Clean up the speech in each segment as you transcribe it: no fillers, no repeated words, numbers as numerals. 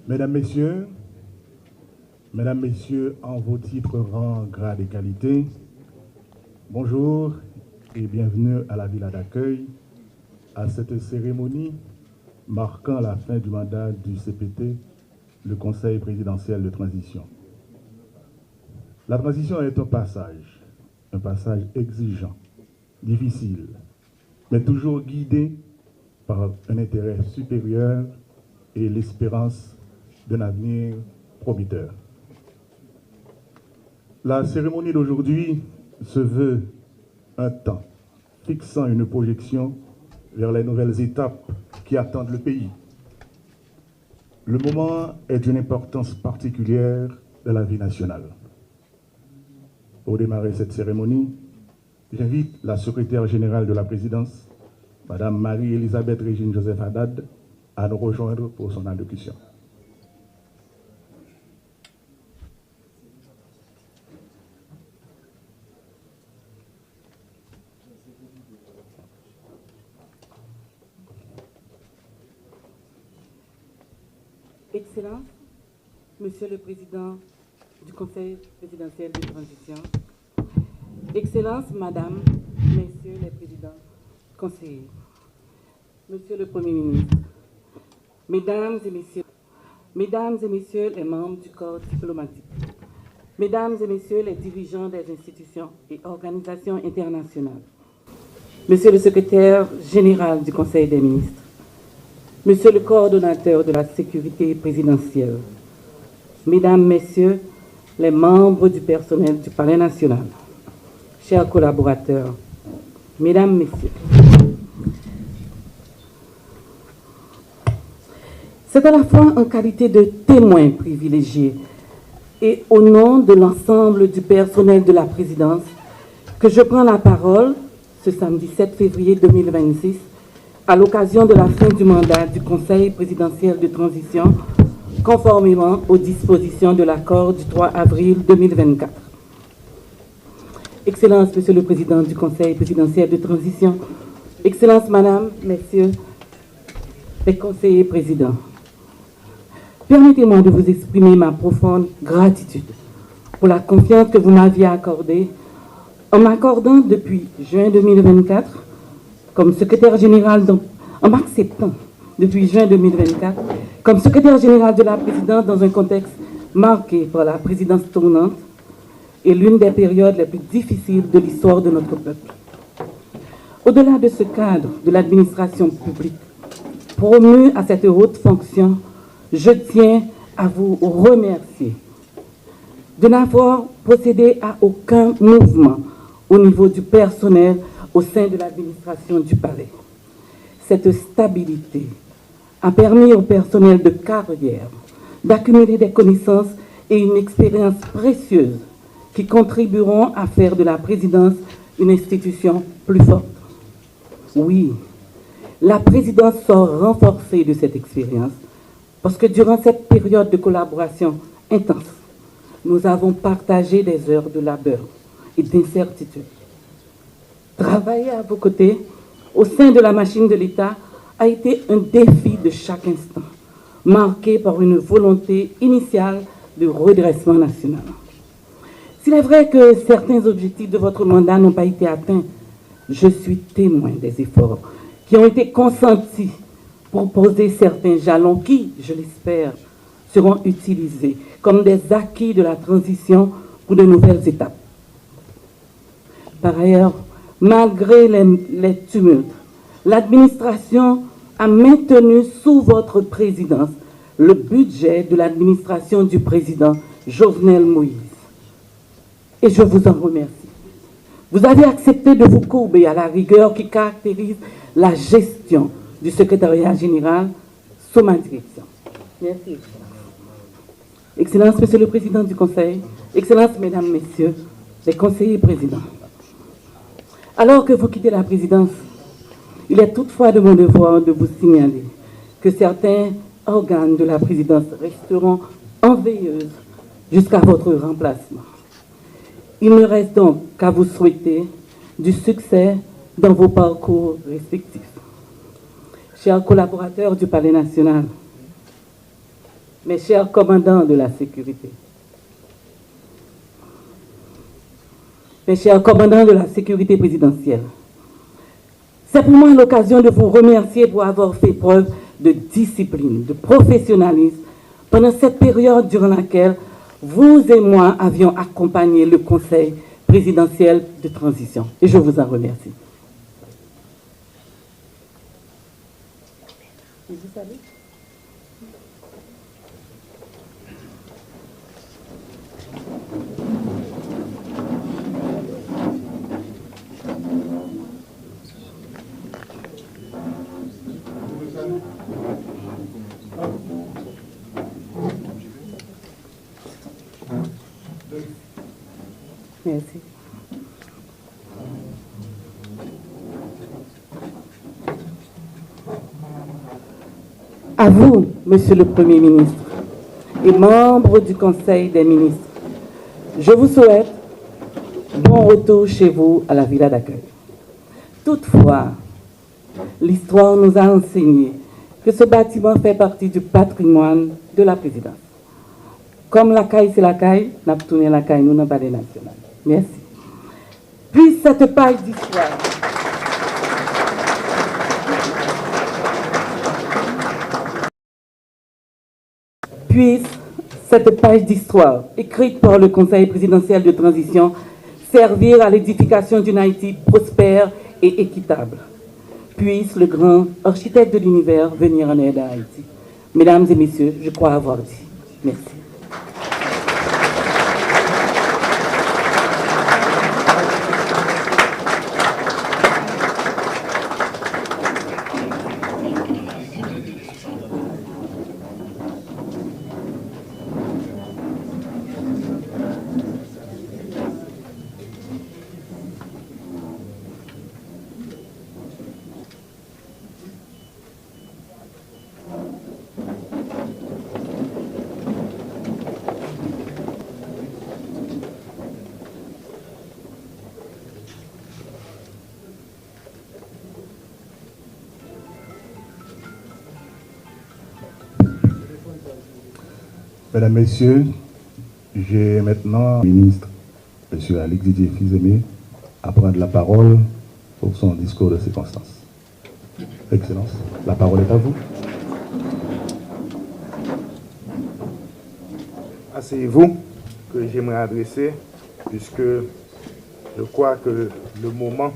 Mesdames, Messieurs, en vos titres, rangs, grades et qualités, bonjour et bienvenue à la villa d'accueil, à cette cérémonie marquant la fin du mandat du CPT, le Conseil présidentiel de transition. La transition est un passage exigeant, difficile, mais toujours guidé par un intérêt supérieur et l'espérance d'un avenir prometteur. La cérémonie d'aujourd'hui se veut un temps fixant une projection vers les nouvelles étapes qui attendent le pays. Le moment est d'une importance particulière dans la vie nationale. Pour démarrer cette cérémonie, j'invite la secrétaire générale de la présidence, Madame Marie-Elisabeth Régine Joseph Haddad, à nous rejoindre pour son allocution. Excellence, Monsieur le Président du Conseil présidentiel de transition, Excellence, Madame, Messieurs les présidents conseillers, Monsieur le Premier ministre, Mesdames et Messieurs les membres du corps diplomatique, Mesdames et Messieurs les dirigeants des institutions et organisations internationales, Monsieur le Secrétaire général du Conseil des ministres, Monsieur le coordonnateur de la sécurité présidentielle, Mesdames, Messieurs, les membres du personnel du Palais national, chers collaborateurs, Mesdames, Messieurs, c'est à la fois en qualité de témoin privilégié et au nom de l'ensemble du personnel de la présidence que je prends la parole ce samedi 7 février 2026 à l'occasion de la fin du mandat du Conseil présidentiel de transition, conformément aux dispositions de l'accord du 3 avril 2024. Excellence, Monsieur le Président du Conseil présidentiel de transition, Excellence, Madame, Messieurs les conseillers présidents, permettez-moi de vous exprimer ma profonde gratitude pour la confiance que vous m'aviez accordée en m'accordant depuis juin 2024 comme secrétaire général, en m'acceptant depuis juin 2024, comme secrétaire général de la présidence dans un contexte marqué par la présidence tournante et l'une des périodes les plus difficiles de l'histoire de notre peuple. Au-delà de ce cadre de l'administration publique, promu à cette haute fonction, je tiens à vous remercier de n'avoir procédé à aucun mouvement au niveau du personnel au sein de l'administration du Palais. Cette stabilité a permis au personnel de carrière d'accumuler des connaissances et une expérience précieuse qui contribueront à faire de la présidence une institution plus forte. Oui, la présidence sort renforcée de cette expérience parce que durant cette période de collaboration intense, nous avons partagé des heures de labeur et d'incertitude. Travailler à vos côtés, au sein de la machine de l'État, a été un défi de chaque instant, marqué par une volonté initiale de redressement national. S'il est vrai que certains objectifs de votre mandat n'ont pas été atteints, je suis témoin des efforts qui ont été consentis pour poser certains jalons qui, je l'espère, seront utilisés comme des acquis de la transition pour de nouvelles étapes. Par ailleurs, malgré les tumultes, l'administration a maintenu sous votre présidence le budget de l'administration du président Jovenel Moïse. Et je vous en remercie. Vous avez accepté de vous courber à la rigueur qui caractérise la gestion du secrétariat général sous ma direction. Merci. Excellence, Monsieur le Président du Conseil, Excellences, Mesdames, Messieurs, les conseillers présidents. Alors que vous quittez la présidence, il est toutefois de mon devoir de vous signaler que certains organes de la présidence resteront en veilleuse jusqu'à votre remplacement. Il me reste donc qu'à vous souhaiter du succès dans vos parcours respectifs. Chers collaborateurs du Palais national, mes chers commandants de la sécurité, mes chers commandants de la sécurité présidentielle, c'est pour moi l'occasion de vous remercier pour avoir fait preuve de discipline, de professionnalisme pendant cette période durant laquelle vous et moi avions accompagné le Conseil présidentiel de transition. Et je vous en remercie. Vous savez? Merci. À vous, Monsieur le Premier ministre et membres du Conseil des ministres, je vous souhaite bon retour chez vous à la villa d'accueil. Toutefois, l'histoire nous a enseigné que ce bâtiment fait partie du patrimoine de la présidence. Comme la caille, c'est la caille, n'a pas tourné la caille, nous n'avons pas des nationales. Merci. Puis cette page d'histoire. Puisse cette page d'histoire, écrite par le Conseil présidentiel de transition, servir à l'édification d'une Haïti prospère et équitable. Puisse le grand architecte de l'univers venir en aide à Haïti. Mesdames et messieurs, je crois avoir dit. Merci. Mesdames, Messieurs, j'ai maintenant le ministre, M. Alix Didier Fils-Aimé, à prendre la parole pour son discours de circonstance. Excellence, la parole est à vous. Asseyez-vous, que j'aimerais adresser, puisque je crois que le moment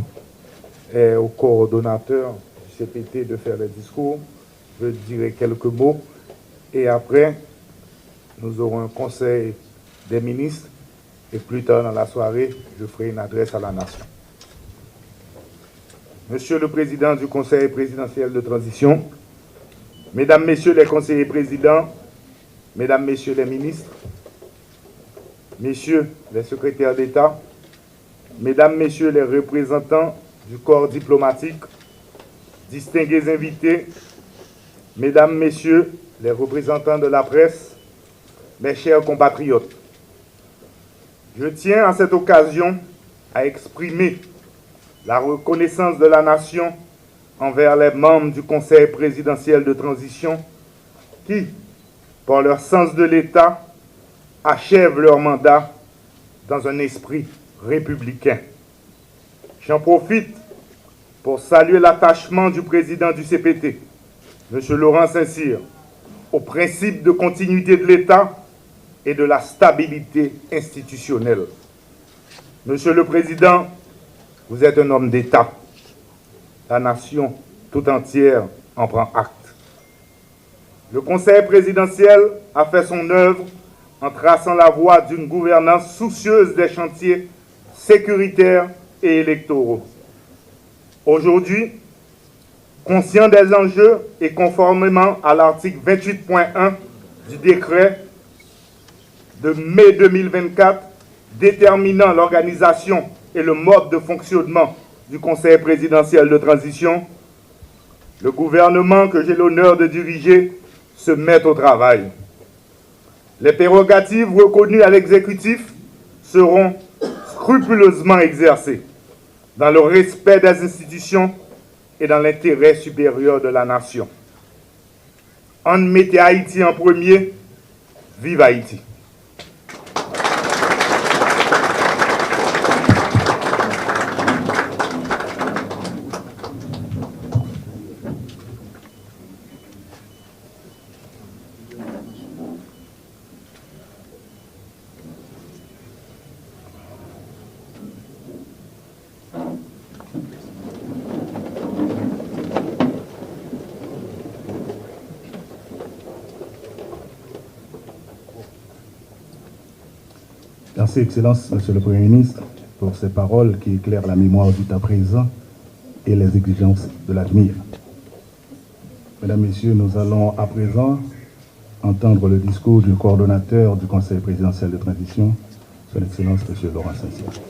est au coordonnateur du CPT de faire le discours. Je dirai quelques mots et après, nous aurons un conseil des ministres et plus tard dans la soirée, je ferai une adresse à la nation. Monsieur le Président du Conseil présidentiel de transition, Mesdames, Messieurs les conseillers présidents, Mesdames, Messieurs les ministres, Messieurs les secrétaires d'État, Mesdames, Messieurs les représentants du corps diplomatique, distingués invités, Mesdames, Messieurs les représentants de la presse, mes chers compatriotes, je tiens à cette occasion à exprimer la reconnaissance de la nation envers les membres du Conseil présidentiel de transition qui, par leur sens de l'État, achèvent leur mandat dans un esprit républicain. J'en profite pour saluer l'attachement du président du CPT, M. Laurent Saint-Cyr, au principe de continuité de l'État et de la stabilité institutionnelle. Monsieur le Président, vous êtes un homme d'État. La nation tout entière en prend acte. Le Conseil présidentiel a fait son œuvre en traçant la voie d'une gouvernance soucieuse des chantiers sécuritaires et électoraux. Aujourd'hui, conscient des enjeux et conformément à l'article 28.1 du décret de mai 2024 déterminant l'organisation et le mode de fonctionnement du Conseil présidentiel de transition, le gouvernement que j'ai l'honneur de diriger se met au travail. Les prérogatives reconnues à l'exécutif seront scrupuleusement exercées dans le respect des institutions et dans l'intérêt supérieur de la nation. On mettait Haïti en premier Vive Haïti! Merci, Excellence, Monsieur le Premier ministre, pour ces paroles qui éclairent la mémoire du temps présent et les exigences de l'avenir. Mesdames, Messieurs, nous allons à présent entendre le discours du coordonnateur du Conseil présidentiel de transition, Son Excellence, Monsieur Laurent Saint-Cyr.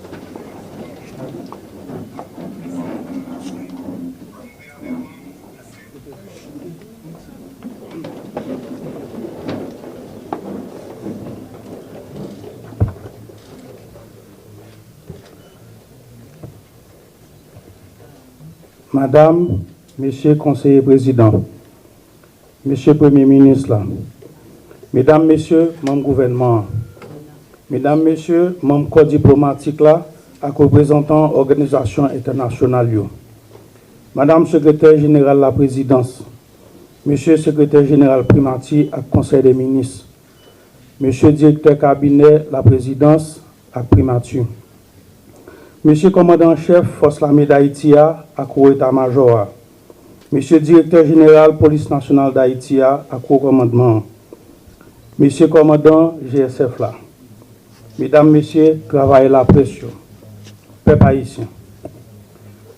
Madame, Messieurs conseillers présidents, Monsieur Premier ministre, là, Mesdames, Messieurs, membres gouvernement, Mesdames, Messieurs, membres corps diplomatique là, à représentants organisations internationales, Madame Secrétaire Générale de la Présidence, Monsieur Secrétaire Général Primati à Conseil des ministres, Monsieur Directeur Cabinet la Présidence à Primature, Monsieur Commandant-chef Force l'armée d'Haïti à État-major, Monsieur Directeur Général Police nationale d'Haïti à commandement, Monsieur Commandant GSF là, Mesdames, Messieurs, travaillez la pression, peuple haïtien.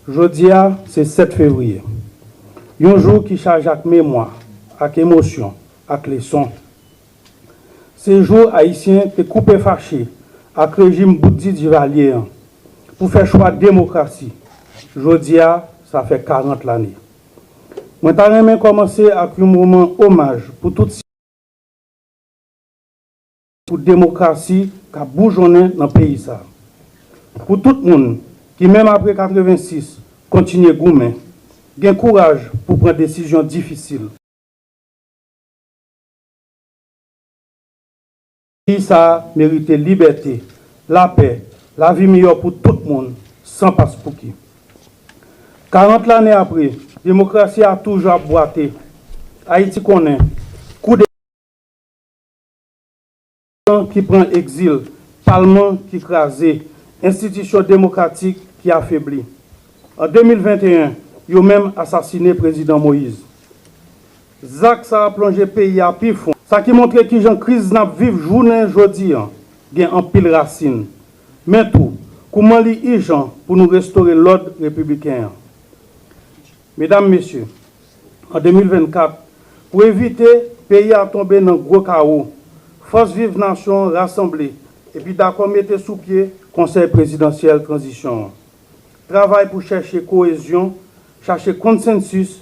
Jeudi, c'est 7 février. Un jour qui charge avec mémoire, avec émotion, avec leçon. Ce jour haïtien te coupé fâché avec le régime Boudi Duvalier pour faire choix de démocratie. Jeudi, ça fait 40 l'année. Moi, j'ai commencé avec un moment hommage pour toute pour démocratie qui a bourgeonné dans le pays. Pour tout le monde qui, même après 86, continue à goumer, a courage pour prendre des décisions difficiles. Le pays ça mérite liberté, la paix, la vie meilleure pour tout le monde, sans passe pour qui. 40 années après, la démocratie a toujours boité. Haïti connaît coup de qui prend exil, parlement qui crasé, institution démocratique qui affaiblit. En 2021, ils ont même assassiné le président Moïse. Zach ça a plongé le pays à pif. Ça qui montre que les crise n'a vivre journée aujourd'hui, il y a un pile racine. Mais tout, comment les gens pour nous restaurer l'ordre républicain. Mesdames, Messieurs, en 2024, pour éviter le pays à tomber dans un gros chaos, Force Vive Nation rassemblée et puis d'accord mettre sous pied Conseil présidentiel transition. Travail pour chercher cohésion, chercher consensus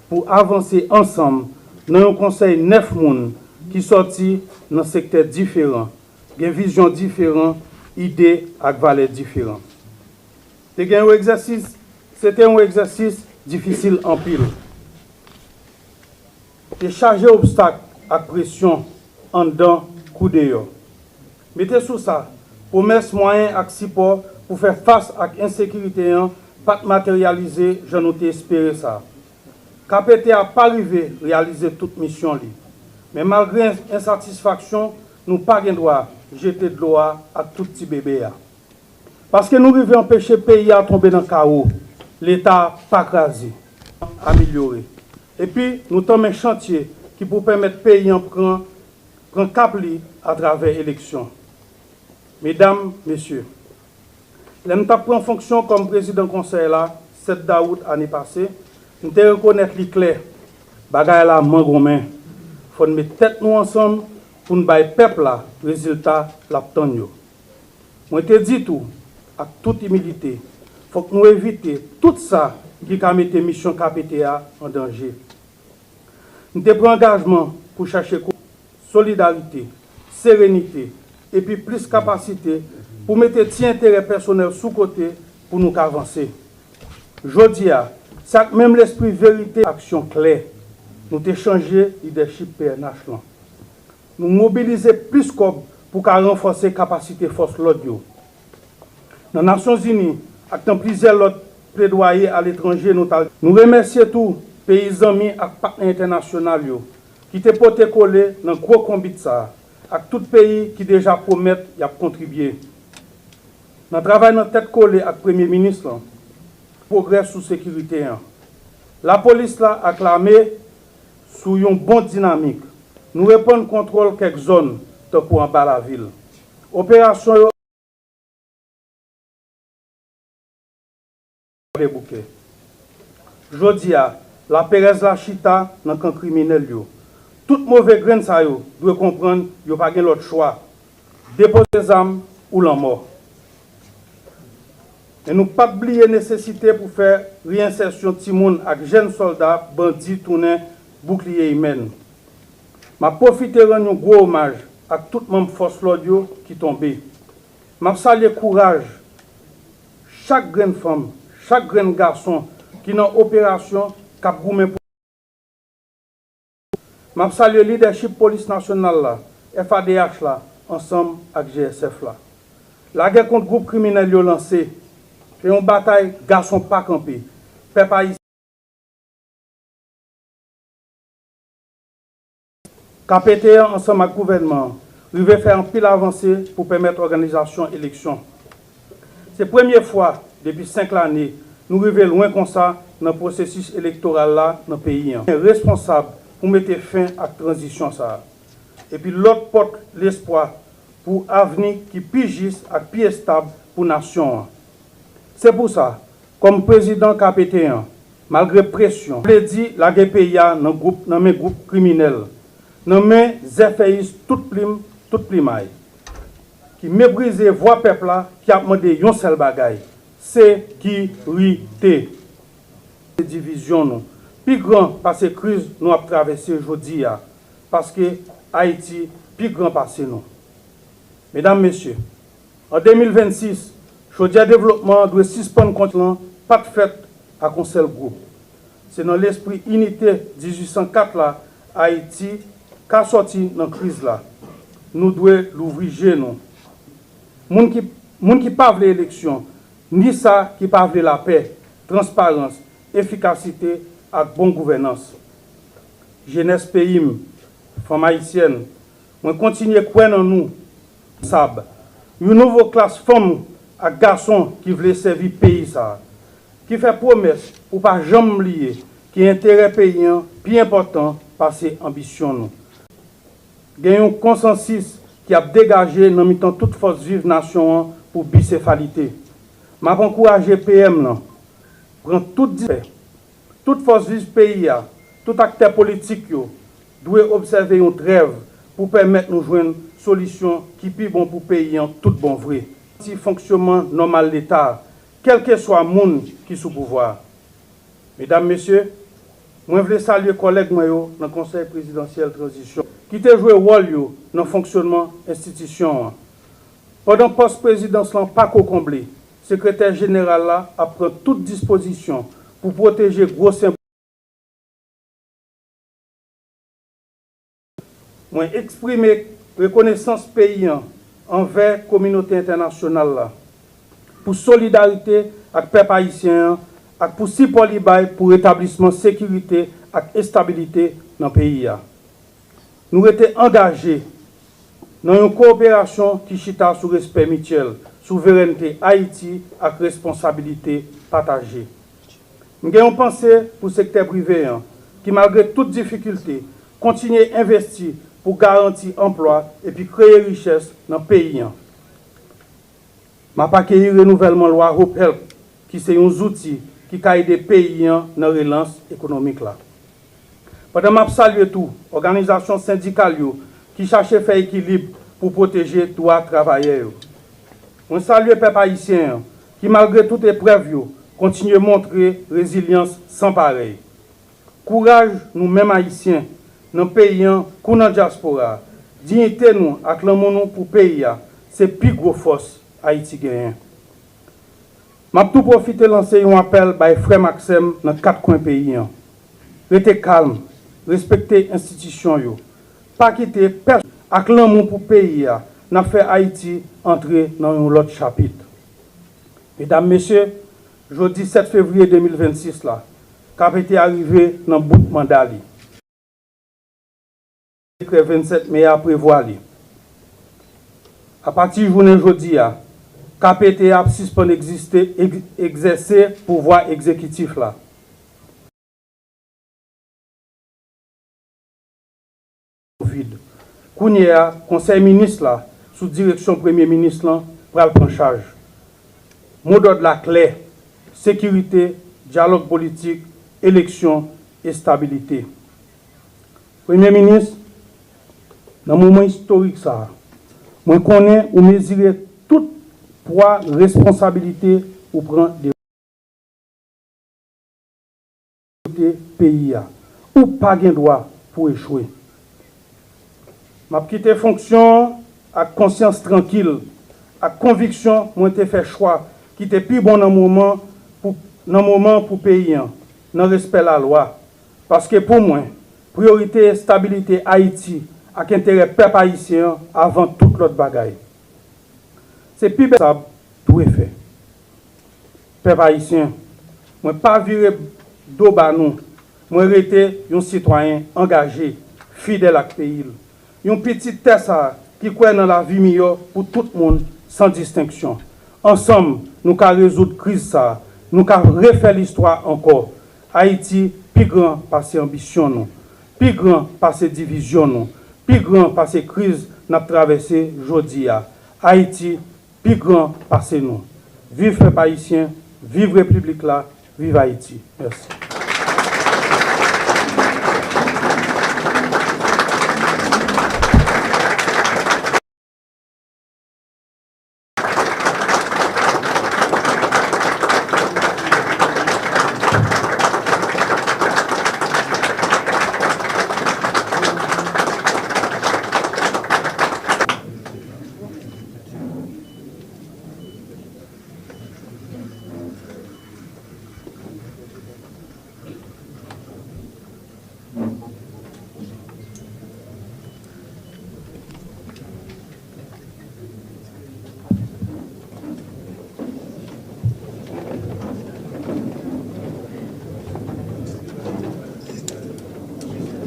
pour avancer ensemble dans un conseil 9 personnes qui sorti dans un secteur différent, des visions différentes, idées et valeurs différentes. C'était un exercice difficile en pile. Et chargé obstacle à pression en dedans, coup d'ailleurs. Mettez sous ça, promesse moyen et support pour faire face à l'insécurité, pas matérialiser, je nous espéré ça. KPT n'a pas arrivé à réaliser toute mission. Mais malgré insatisfaction, nous n'avons pas le droit de jeter de l'eau à tout petit bébé. Parce que nous devons empêcher le pays à tomber dans le chaos. L'État pas crasé, amélioré. Et puis, nous avons un chantier qui peut permettre au pays de prendre cap à travers l'élection. Mesdames, Messieurs, nous avons pris en fonction comme président du conseil là, 7 août l'année passée, nous devons reconnaître les clés. Bagaille la main gomain. Il faut mettre tête nous ensemble pour nous bailler peuple là, résultat l'obtenir. Moi te dit tout, avec toute humilité, il faut que nous évitions tout ça qui a mis mission KPTA en danger. Nous avons pris engagement pour chercher solidarité, sérénité et puis plus capacité pour mettre tes intérêts personnels sous côté pour nous avancer. Jodi a, c'est même l'esprit vérité, action claire, nous avons changé leadership PNH. nous mobiliser plus pour renforcer la capacité force l'autre. Dans les Nations Unies, avec plusieurs autres plaidoyers à l'étranger, nous remercions tous les pays amis et partenaires internationaux qui étaient portés coller dans le gros combat de ça, avec tous les pays qui déjà promettent de contribuer. Dans le travail dans tête collée avec le Premier ministre, progrès sous sécurité. La police a acclamé sous une bonne dynamique. Nous répondons contrôle quelques zones pour en bas la ville. Opération les bouquets. Jodia, la Pérez la chita dans le camp criminel. Tout mauvais grain ça doit comprendre qu'il n'y a pas l'autre choix. Déposer les armes ou la mort. Et nous pas oublier la nécessité pour faire réinsertion de Timoun avec jeunes soldats, bandits, tournés, boucliers humains. Je profite de rendre un gros hommage à tout le monde force l'audio qui tombé. Je salue le courage chaque grande femme, chaque grand garçon qui est dans l'opération Cap Goumé. Je salue le leadership police nationale, là, FADH, là, ensemble avec GSF. Là. La guerre contre le groupe criminel est lancée. C'est une bataille garçon pas campé. Peuple haïtien. KPT ensemble avec le gouvernement, il veut faire un pile avancé pour permettre l'organisation de l'élection. C'est la première fois depuis 5 années nous arrivons loin comme ça dans le processus électoral là dans le pays. On est responsable pour mettre fin à la transition. Ça. Et puis l'autre porte l'espoir pour l'avenir qui pigisse à pied stable pour la nation. C'est pour ça, comme président KPT, malgré pression, je l'ai dit, la GPIA dans mes groupes criminels, dans mes effets tout plimaille, qui méprisent voix peuple là, qui a demandé un seul bagaille, sécurité. Les divisions, nous, plus grand parce que crise nous a traversé aujourd'hui, parce que Haïti, plus grand passé nous. Mesdames, Messieurs, en 2026, Chaudière Développement doit suspendre contre pas de fête à un seul groupe. C'est dans l'esprit unité 1804 là, Haïti, qui a sorti dans la crise là. Nous devons l'ouvrir nous. Moun qui parle de l'élection, ni ça qui parle de la paix, transparence, efficacité et bonne gouvernance. Jeunesse pays, femmes haïtiennes, on continue à croire en nous. Une nouvelle classe femme et garçons qui veulent servir le pays, ça, qui fait promesse pour ne pas jamais lier, qui est intérêt paysan bien important par ses ambitions. Il y a un consensus qui a dégagé dans le temps toute force vive nation pour bicéphalité. Je encourage PM, prendre toute force vive pays, tout acteur politique, doit observer une trêve pour permettre de nous joindre une solution qui est plus bon pour le pays en tout bon vrai. Si fonctionnement normal de l'État, quel que soit le monde qui est sous pouvoir. Mesdames, Messieurs, je veux saluer les collègues dans le Conseil présidentiel de transition qui ont joué un rôle dans le fonctionnement de l'institution. Pendant que le président n'a pas comblé, le secrétaire général a pris toute disposition pour protéger gros symboles. Je exprimer reconnaissance paysan envers la communauté internationale pour solidarité avec le peuple haïtien et pour support pour l'établissement de sécurité et stabilité dans le pays. Nous étions engagés dans une coopération qui chita sur respect mutuel, souveraineté Haïti et responsabilité partagée. Nous avons pensé pour le secteur privé qui, malgré toutes difficultés, continue à investir pour garantir emploi et puis créer richesse dans le pays. Je n'ai pas accueilli le renouvellement de la loi Hope Help, qui est un outil qui a aidé les pays dans la relance économique. Pendant que je salue tout, organisation syndicale qui cherche à faire équilibre pour protéger les droits des travailleurs. Je salue le peuple haïtien qui, malgré toutes les épreuves, continue à montrer résilience sans pareil. Courage, nous-mêmes haïtiens, dans le pays, dans la diaspora, dignité nous, acclamons-nous pour le pays, c'est plus grosse force Haïti gagne. Je vais tout profiter de lancer un appel à frère Maxime dans 4 coins du pays. Restez calme, respectez les institutions, pas quitter personne avec l'amour pour le pays, n'a fait Haïti entrer dans un autre chapitre. Mesdames, Messieurs, jeudi 7 février 2026, là, cap été arrivé dans le bout de mandat. Le 27 mai à prévoir. À partir de journée jeudi, cap été a suspend exercer pouvoir exécutif là. Kounia, conseil ministre là, sous direction premier ministre là, pour prendre charge. Mot d'ordre la clé, sécurité, dialogue politique, élection et stabilité. Premier ministre, dans le moment historique ça, moi connais ou mesurer tout poids, responsabilité ou prendre des pays ou pas de droit pour échouer. Je vais quitter fonction avec conscience tranquille, avec conviction, moi j'ai fait choix qui était plus bon dans le moment pour le pays, dans le respect de la loi. Parce que pour moi, priorité et stabilité Haïti avec intérêt peuple haïtien avant toute l'autre bagaille. C'est plus belle ça tout est fait. Peuple haïtien, moi pas virer dos bas nous, moi rester un citoyen engagé, fidèle à ce pays. Un petit test qui croit dans la vie meilleure pour tout le monde sans distinction. Ensemble, nous allons résoudre la crise, nous allons refaire l'histoire encore. Haïti, plus grand par ses ambitions, plus grand par ses divisions, plus grand par ces crises que nous avons traversées aujourd'hui. Haïti, plus grand par ses noms. Vive les Haïtiens, vive la République là, vive Haïti. Merci.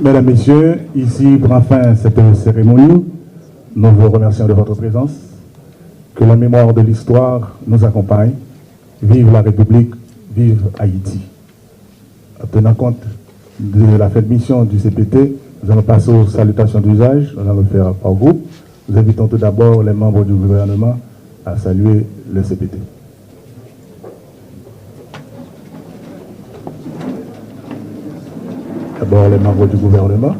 Mesdames, Messieurs, ici prend fin cette cérémonie. Nous vous remercions de votre présence. Que la mémoire de l'histoire nous accompagne. Vive la République, vive Haïti. Tenant compte de la fête mission du CPT, nous allons passer aux salutations d'usage. Nous allons le faire par groupe. Nous invitons tout d'abord les membres du gouvernement à saluer le CPT. D'abord les membres du gouvernement.